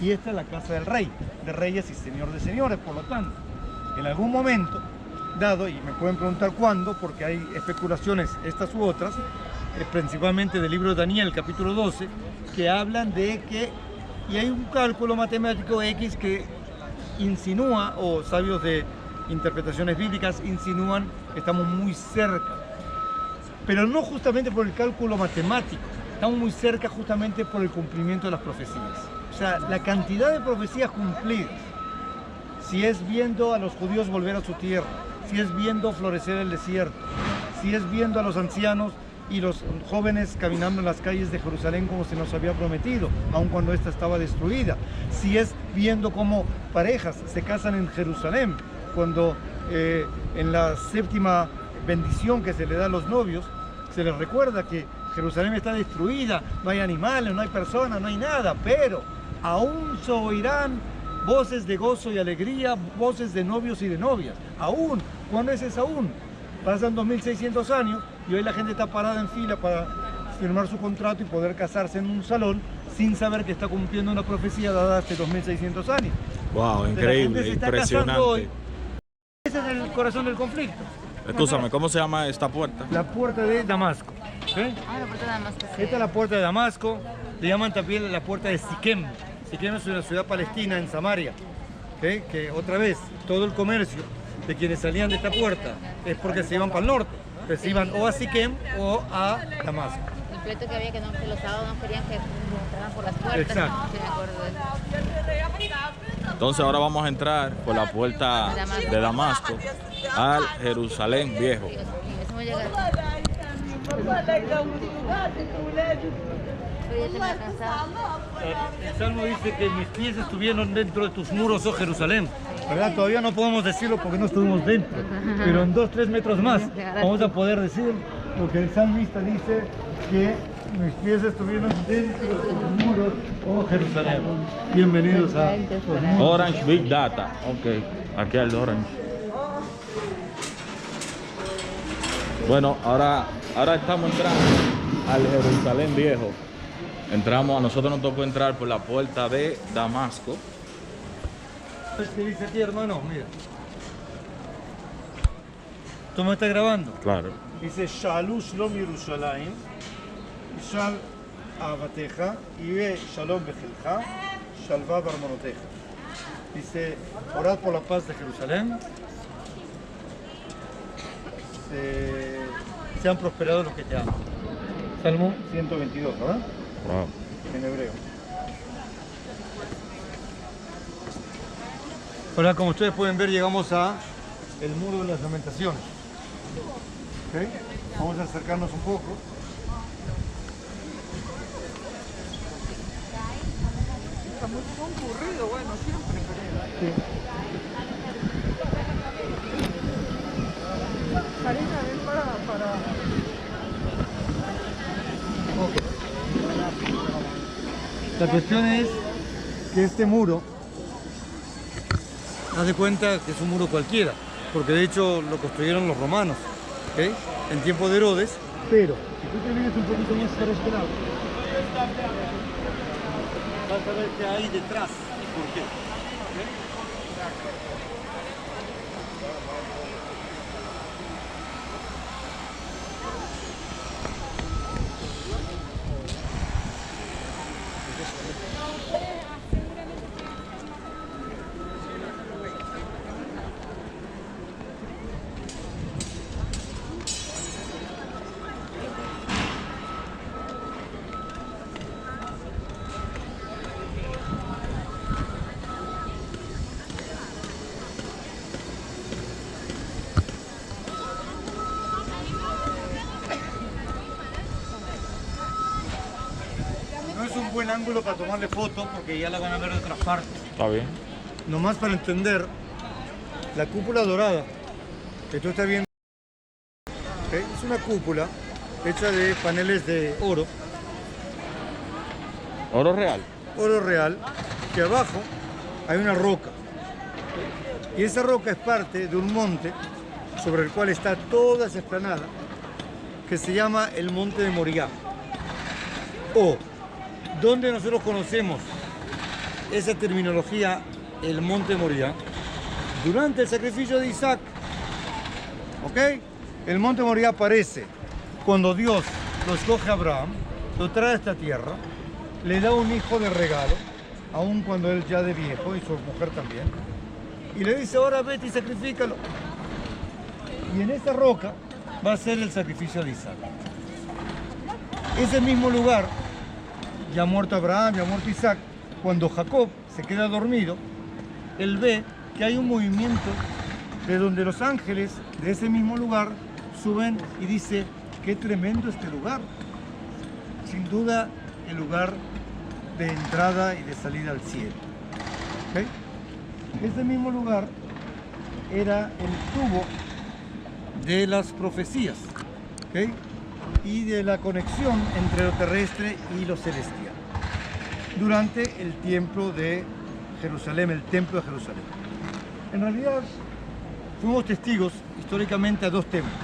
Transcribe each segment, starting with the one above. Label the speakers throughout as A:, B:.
A: y esta es la casa del rey, de reyes y señor de señores. Por lo tanto, en algún momento dado, y me pueden preguntar cuándo, porque hay especulaciones estas u otras, principalmente del libro de Daniel, capítulo 12, que hablan de que, y hay un cálculo matemático X que insinúa, o sabios de interpretaciones bíblicas insinúan que estamos muy cerca, pero no justamente por el cálculo matemático, estamos muy cerca justamente por el cumplimiento de las profecías. O sea, la cantidad de profecías cumplidas, si es viendo a los judíos volver a su tierra, si es viendo florecer el desierto, si es viendo a los ancianos y los jóvenes caminando en las calles de Jerusalén como se nos había prometido, aun cuando ésta estaba destruida, si es viendo cómo parejas se casan en Jerusalén, cuando en la séptima bendición que se le da a los novios, se les recuerda que Jerusalén está destruida, no hay animales, no hay personas, no hay nada, pero aún se oirán voces de gozo y alegría, voces de novios y de novias. Aún, ¿cuándo es ese aún? Pasan 2600 años y hoy la gente está parada en fila para firmar su contrato y poder casarse en un salón sin saber que está cumpliendo una profecía dada hace 2600 años.
B: Wow, increíble, impresionante. Hoy.
A: Ese es el corazón del conflicto.
B: Escúchame, ¿cómo se llama esta puerta?
A: La puerta de Damasco. ¿Okay?
C: La puerta de Damasco. Sí.
A: Esta es la puerta de Damasco, le llaman también la puerta de Siquem. Siquem es una ciudad palestina en Samaria, ¿okay? Que otra vez, todo el comercio de quienes salían de esta puerta es porque se iban para el norte, pues se iban o a Siquem o a Damasco.
C: El pleito que había que los sábados no querían que entraran por las puertas.
A: Exacto.
C: Sí, me acuerdo de eso.
B: Entonces ahora vamos a entrar por la puerta de Damasco al Jerusalén Viejo.
C: Sí, eso me llega. Pero ya te me ha cansado.
A: El Salmo dice que mis pies estuvieron dentro de tus muros, oh Jerusalén. ¿Verdad? Todavía no podemos decirlo porque no estuvimos dentro, pero en 2-3 metros más vamos a poder decir lo que el salmista dice, que mis pies estuvieron dentro de tus muros, oh Jerusalén. Bienvenidos a los muros.
B: Orange Big Data. Ok, aquí al Orange. Bueno, ahora estamos entrando al Jerusalén Viejo. Entramos, a nosotros nos tocó entrar por la puerta de Damasco.
A: ¿Qué dice aquí, hermano? Mira. ¿Tú me estás grabando?
B: Claro.
A: Dice, Shalu Shalom Yerushalayim, Shal Avateja, Ibe Shalom Bejelja, Shalva Barmonoteja. Dice, orad por la paz de Jerusalén. Sean prosperados los que te aman. Salmo 122, ¿verdad?
B: Wow.
A: En hebreo. Ahora, como ustedes pueden ver, llegamos a el muro de las lamentaciones. ¿Okay? Vamos a acercarnos un poco.
D: Está muy concurrido, bueno, siempre.
A: Sí.
D: Karina, ven para...
A: Okay. La cuestión es que este muro, haz de cuenta que es un muro cualquiera, porque de hecho lo construyeron los romanos, ¿okay? En tiempo de Herodes, pero si tú te vienes un poquito más para este lado, vas a ver qué hay detrás y por qué. ¿Okay? No es un buen ángulo para tomarle fotos porque ya la van a ver de otras partes.
B: Está bien.
A: Nomás para entender, la cúpula dorada que tú estás viendo, ¿okay? Es una cúpula hecha de paneles de oro real, que abajo hay una roca. Y esa roca es parte de un monte sobre el cual está toda esa explanada que se llama el Monte de Moriah. O donde nosotros conocemos esa terminología, el monte Moriah, durante el sacrificio de Isaac, ¿ok? El monte Moriah aparece cuando Dios lo escoge a Abraham, lo trae a esta tierra, le da un hijo de regalo, aun cuando él ya de viejo y su mujer también, y le dice, ahora vete y sacrifícalo. Y en esa roca va a ser el sacrificio de Isaac. Ese mismo lugar, ya muerto Abraham, ya muerto Isaac, cuando Jacob se queda dormido, él ve que hay un movimiento de donde los ángeles de ese mismo lugar suben y dice, qué tremendo este lugar. Sin duda, el lugar de entrada y de salida al cielo. ¿Okay? Ese mismo lugar era el tubo de las profecías, ¿okay? Y de la conexión entre lo terrestre y lo celestial durante el templo de Jerusalén, el templo de Jerusalén. En realidad, fuimos testigos históricamente a dos templos.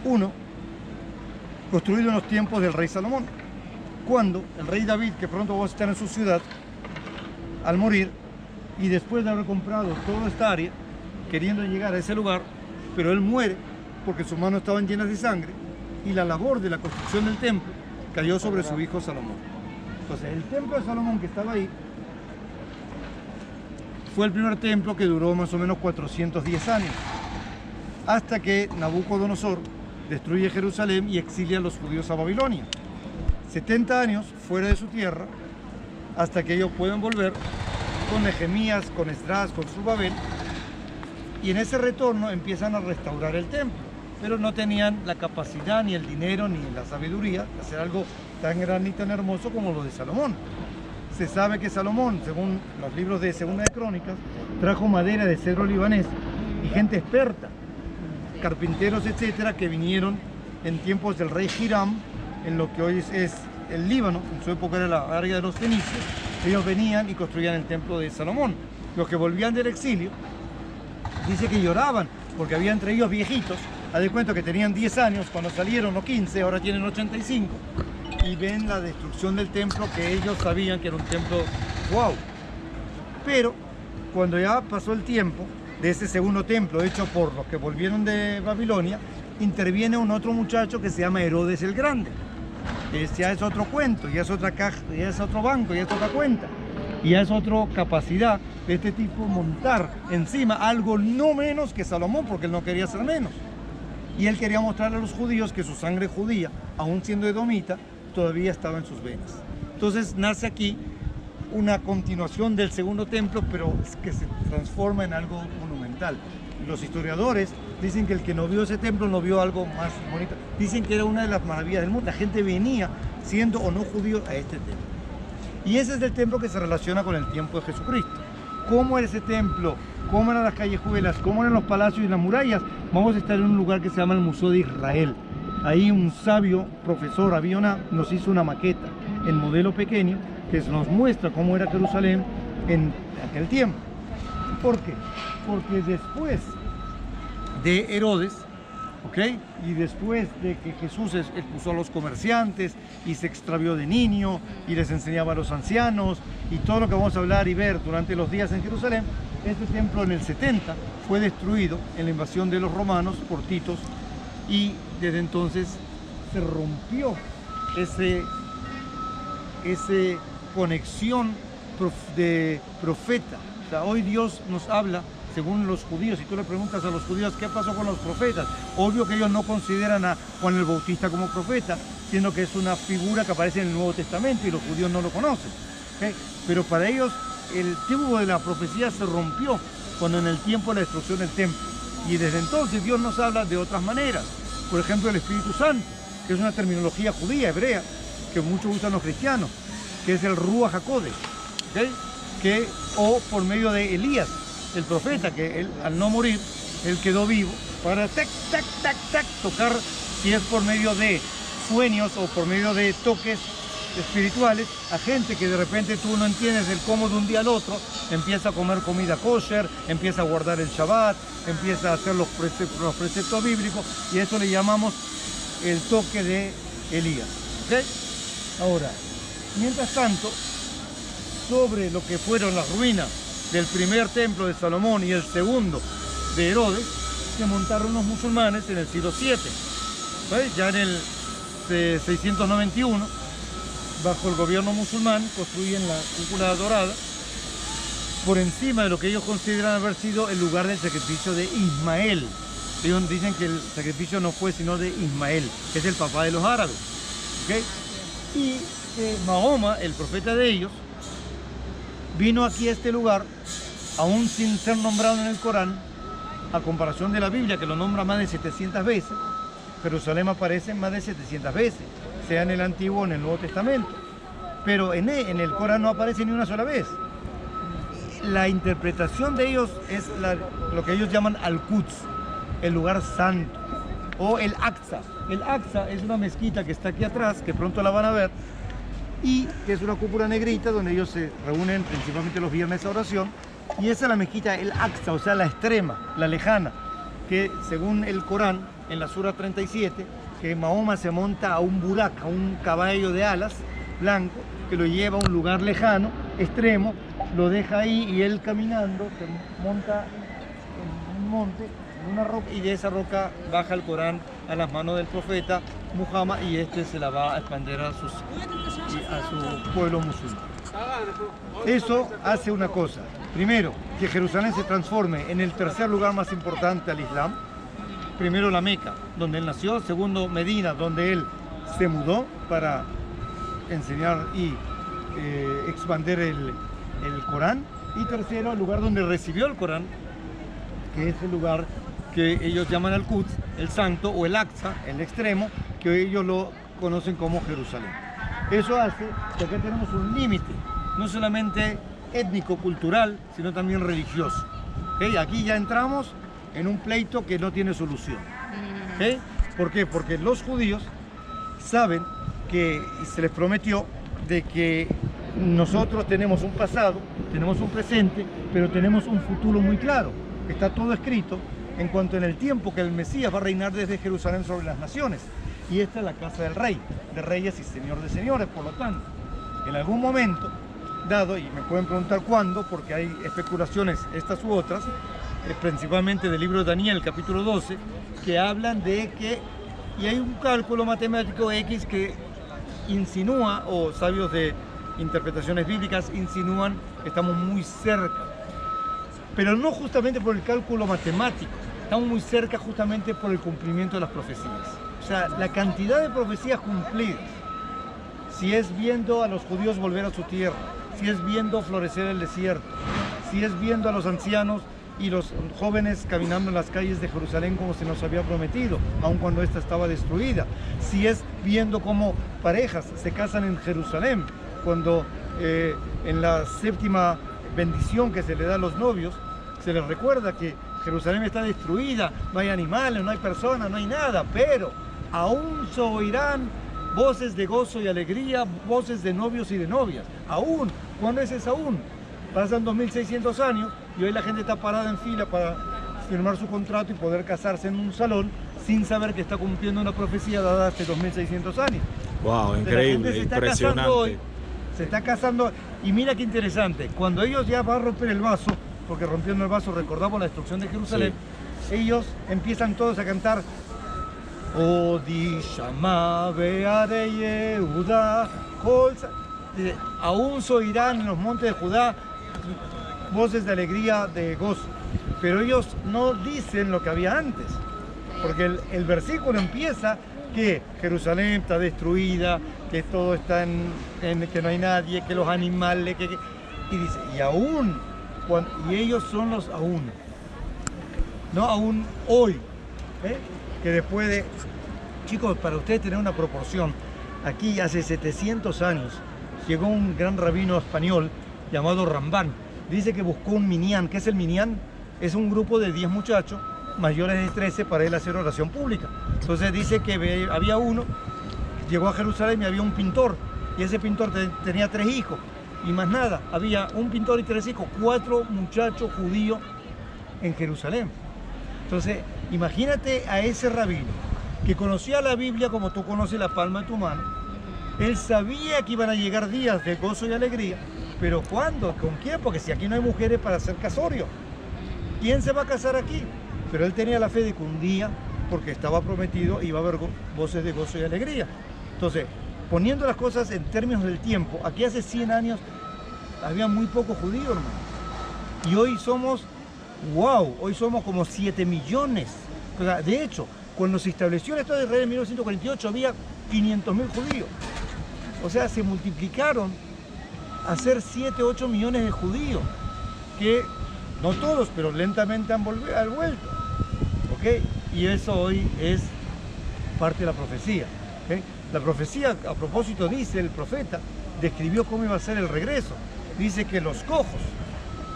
A: Uno, construido en los tiempos del rey Salomón, cuando el rey David, que pronto va a estar en su ciudad, al morir, y después de haber comprado toda esta área, queriendo llegar a ese lugar, pero él muere porque sus manos estaban llenas de sangre, y la labor de la construcción del templo cayó sobre su hijo Salomón. Entonces, el templo de Salomón que estaba ahí fue el primer templo que duró más o menos 410 años, hasta que Nabucodonosor destruye Jerusalén y exilia a los judíos a Babilonia. 70 años fuera de su tierra, hasta que ellos pueden volver con Nehemías, con Esdras, con Zorobabel, y en ese retorno empiezan a restaurar el templo, pero no tenían la capacidad, ni el dinero, ni la sabiduría de hacer algo tan grande y tan hermoso como lo de Salomón. Se sabe que Salomón, según los libros de Segunda de Crónicas, trajo madera de cedro libanés y gente experta, carpinteros, etcétera, que vinieron en tiempos del rey Hiram, en lo que hoy es el Líbano, en su época era la área de los fenicios. Ellos venían y construían el templo de Salomón. Los que volvían del exilio, dice que lloraban, porque había entre ellos viejitos, haz de cuenta que tenían 10 años cuando salieron, o 15, ahora tienen 85, y ven la destrucción del templo que ellos sabían que era un templo wow. Pero cuando ya pasó el tiempo de ese segundo templo hecho por los que volvieron de Babilonia, interviene un otro muchacho que se llama Herodes el Grande. Ya es otro cuento, ya es otra caja, ya es otro banco, ya es otra cuenta, y ya es otra capacidad de este tipo montar encima algo no menos que Salomón, porque él no quería ser menos. Y él quería mostrarle a los judíos que su sangre judía, aún siendo edomita, todavía estaba en sus venas. Entonces nace aquí una continuación del segundo templo, pero que se transforma en algo monumental. Los historiadores dicen que el que no vio ese templo no vio algo más bonito. Dicen que era una de las maravillas del mundo. La gente venía, siendo o no judío, a este templo. Y ese es el templo que se relaciona con el tiempo de Jesucristo. ¿Cómo era ese templo? ¿Cómo eran las callejuelas? ¿Cómo eran los palacios y las murallas? Vamos a estar en un lugar que se llama el Museo de Israel. Ahí un sabio profesor nos hizo una maqueta en modelo pequeño que nos muestra cómo era Jerusalén en aquel tiempo. ¿Por qué? Porque después de Herodes, ¿ok? Y después de que Jesús expulsó a los comerciantes y se extravió de niño y les enseñaba a los ancianos y todo lo que vamos a hablar y ver durante los días en Jerusalén, este templo en el 70 fue destruido en la invasión de los romanos por Titos, y desde entonces se rompió esa conexión de profeta. O sea, hoy Dios nos habla según los judíos. Si tú le preguntas a los judíos qué pasó con los profetas, obvio que ellos no consideran a Juan el Bautista como profeta, siendo que es una figura que aparece en el Nuevo Testamento y los judíos no lo conocen, ¿okay? Pero para ellos el tubo de la profecía se rompió cuando en el tiempo de la destrucción del templo, y desde entonces Dios nos habla de otras maneras. Por ejemplo, el Espíritu Santo, que es una terminología judía, hebrea, que muchos usan los cristianos, que es el Ruach HaKodesh, ¿okay? O por medio de Elías, el profeta, que él, al no morir, él quedó vivo para tac, tac, tac, tac, tocar, si es por medio de sueños o por medio de toques espirituales, a gente que de repente tú no entiendes el cómo de un día al otro empieza a comer comida kosher, empieza a guardar el Shabbat, empieza a hacer los preceptos bíblicos, y eso le llamamos el toque de Elías. ¿Okay? Ahora, mientras tanto, sobre lo que fueron las ruinas del primer templo de Salomón y el segundo de Herodes, que montaron los musulmanes en el siglo VII. ¿Vale? Ya en el 691, bajo el gobierno musulmán, construyen la cúpula dorada por encima de lo que ellos consideran haber sido el lugar del sacrificio de Ismael. Ellos dicen que el sacrificio no fue sino de Ismael, que es el papá de los árabes. ¿Okay? Y Mahoma, el profeta de ellos, vino aquí a este lugar, aún sin ser nombrado en el Corán, a comparación de la Biblia, que lo nombra más de 700 veces. Jerusalén aparece más de 700 veces, sea en el Antiguo o en el Nuevo Testamento. Pero en el Corán no aparece ni una sola vez. La interpretación de ellos es lo que ellos llaman Al-Quds, el lugar santo, o el Aqsa. El Aqsa es una mezquita que está aquí atrás, que pronto la van a ver, y que es una cúpula negrita donde ellos se reúnen principalmente los viernes a oración, y esa es la mezquita, el Aqsa, o sea, la extrema, la lejana, que según el Corán, en la Sura 37, que Mahoma se monta a un burak, a un caballo de alas blanco, que lo lleva a un lugar lejano, extremo, lo deja ahí y él caminando se monta en un monte, en una roca, y de esa roca baja el Corán a las manos del profeta Muhammad, y este se la va a expandir a su pueblo musulmán. Eso hace una cosa. Primero, que Jerusalén se transforme en el tercer lugar más importante al Islam. Primero la Meca, donde él nació. Segundo, Medina, donde él se mudó para enseñar y expandir el Corán. Y tercero, el lugar donde recibió el Corán, que es el lugar que ellos llaman Al-Quds, el santo, o el Aqsa, el extremo, que ellos lo conocen como Jerusalén. Eso hace que acá tenemos un límite, no solamente étnico, cultural, sino también religioso. ¿Okay? Aquí ya entramos en un pleito que no tiene solución. ¿Okay? ¿Por qué? Porque los judíos saben que se les prometió de que nosotros tenemos un pasado, tenemos un presente, pero tenemos un futuro muy claro. Está todo escrito en cuanto en el tiempo que el Mesías va a reinar desde Jerusalén sobre las naciones. Y esta es la casa del rey, de reyes y señor de señores. Por lo tanto, en algún momento dado, y me pueden preguntar cuándo, porque hay especulaciones estas u otras, principalmente del libro de Daniel, capítulo 12, que hablan de que, y hay un cálculo matemático X que insinúa, o sabios de interpretaciones bíblicas insinúan que estamos muy cerca, pero no justamente por el cálculo matemático, estamos muy cerca justamente por el cumplimiento de las profecías. O sea, la cantidad de profecías cumplidas, si es viendo a los judíos volver a su tierra, si es viendo florecer el desierto, si es viendo a los ancianos y los jóvenes caminando en las calles de Jerusalén como se nos había prometido, aun cuando ésta estaba destruida, si es viendo cómo parejas se casan en Jerusalén, cuando en la séptima bendición que se le da a los novios, se les recuerda que Jerusalén está destruida, no hay animales, no hay personas, no hay nada, pero aún se oirán voces de gozo y alegría, voces de novios y de novias. Aún, ¿cuándo es ese aún? Pasan 2600 años y hoy la gente está parada en fila para firmar su contrato y poder casarse en un salón sin saber que está cumpliendo una profecía dada hace 2600 años.
B: Wow,
A: Entonces,
B: increíble, impresionante.
A: Se está casando, y mira qué interesante, cuando ellos ya van a romper el vaso, porque rompiendo el vaso recordamos la destrucción de Jerusalén, ellos empiezan todos a cantar Odi Shama Beare Yehuda, aún se oirán en los montes de Judá voces de alegría, de gozo, pero ellos no dicen lo que había antes, porque el versículo empieza que Jerusalén está destruida, que todo está que no hay nadie, que los animales, y dice, y aún, y ellos son los aún, no aún hoy, que después de, chicos, para ustedes tener una proporción, aquí hace 700 años llegó un gran rabino español llamado Rambán, dice que buscó un minyan. ¿Qué es el minyan? Es un grupo de 10 muchachos mayores de 13 para él hacer oración pública. Entonces dice que había uno, llegó a Jerusalén y había un pintor, y ese pintor tenía 3 hijos, y más nada, había un pintor y 3 hijos, 4 muchachos judíos en Jerusalén. Entonces, imagínate a ese rabino, que conocía la Biblia como tú conoces la palma de tu mano, él sabía que iban a llegar días de gozo y alegría, ¿Pero cuándo? ¿Con quién? Porque si aquí no hay mujeres para hacer casorio, ¿quién se va a casar aquí? Pero él tenía la fe de que un día, porque estaba prometido, iba a haber voces de gozo y alegría. Entonces, poniendo las cosas en términos del tiempo, aquí hace 100 años había muy pocos judíos, hermano. Y hoy somos, wow, hoy somos como 7 millones. O sea, de hecho, cuando se estableció el Estado de Israel en 1948 había 500.000 judíos. O sea, se multiplicaron a ser 7, 8 millones de judíos, que no todos, pero lentamente han vuelto. ¿Ok? Y eso hoy es parte de la profecía. ¿Ok? La profecía, a propósito, dice el profeta, describió cómo iba a ser el regreso. Dice que los cojos,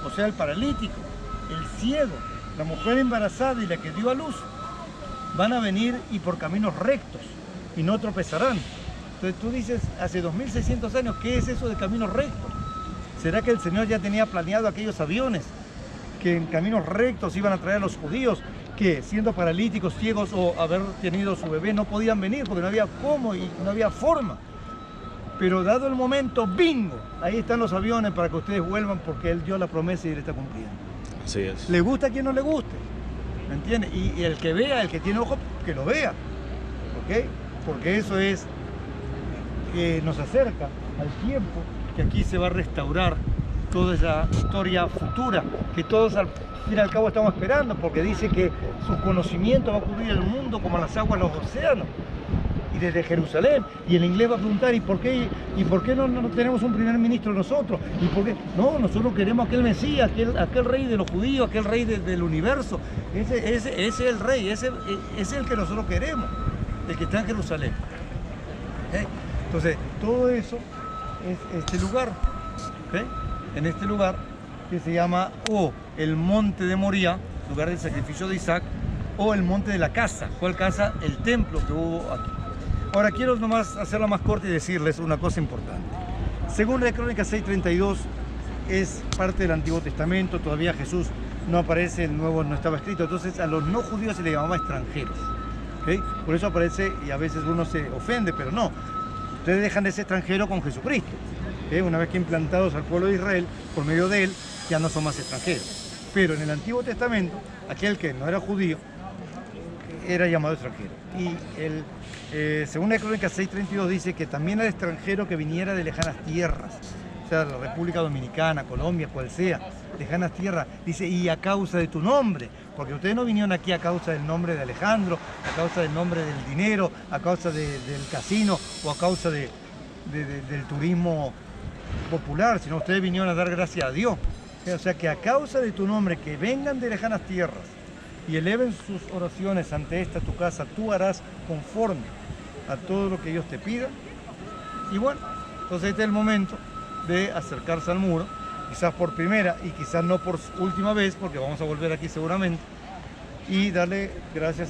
A: o sea, el paralítico, el ciego, la mujer embarazada y la que dio a luz, van a venir y por caminos rectos y no tropezarán. Entonces tú dices, hace 2600 años, ¿qué es eso de caminos rectos? ¿Será que el Señor ya tenía planeado aquellos aviones que en caminos rectos iban a traer a los judíos que siendo paralíticos, ciegos o haber tenido su bebé no podían venir porque no había cómo y no había forma? Pero dado el momento, ¡bingo! Ahí están los aviones para que ustedes vuelvan porque Él dio la promesa y Él está cumpliendo.
B: Así es.
A: Le gusta a quien no le guste, ¿me entiendes? Y el que vea, el que tiene ojo, que lo vea, ¿ok? Porque eso es que nos acerca al tiempo que aquí se va a restaurar toda esa historia futura que todos al fin y al cabo estamos esperando, porque dice que su conocimiento va a cubrir el mundo como las aguas los océanos y desde Jerusalén. Y el inglés va a preguntar, ¿y por qué no tenemos un primer ministro nosotros? ¿Y por qué? No, nosotros queremos aquel Mesías, aquel rey de los judíos, aquel rey del universo. Ese es el rey, ese es el que nosotros queremos, el que está en Jerusalén. ¿Okay? Entonces, todo eso es este lugar, ¿okay? En este lugar que se llama el monte de Moría, lugar del sacrificio de Isaac, o el monte de la casa. ¿Cuál casa? El templo que hubo aquí. Ahora quiero nomás hacerla más corta y decirles una cosa importante. Según la Crónica 6:32, es parte del Antiguo Testamento, todavía Jesús no aparece, el Nuevo no estaba escrito, entonces a los no judíos se les llamaba extranjeros. ¿Okay? Por eso aparece, y a veces uno se ofende, pero no. Ustedes dejan de ser extranjeros con Jesucristo. Una vez que implantados al pueblo de Israel, por medio de él, ya no son más extranjeros. Pero en el Antiguo Testamento, aquel que no era judío, era llamado extranjero. Y según la Crónica 6:32 dice que también al extranjero que viniera de lejanas tierras, o sea, la República Dominicana, Colombia, cual sea, lejanas tierras, dice, y a causa de tu nombre, porque ustedes no vinieron aquí a causa del nombre de Alejandro, a causa del nombre del dinero, a causa del casino o a causa del turismo popular, sino ustedes vinieron a dar gracias a Dios. O sea, que a causa de tu nombre, que vengan de lejanas tierras y eleven sus oraciones ante esta tu casa, tú harás conforme a todo lo que ellos te pidan. Y bueno, entonces este es el momento de acercarse al muro, quizás por primera y quizás no por última vez, porque vamos a volver aquí seguramente, y darle gracias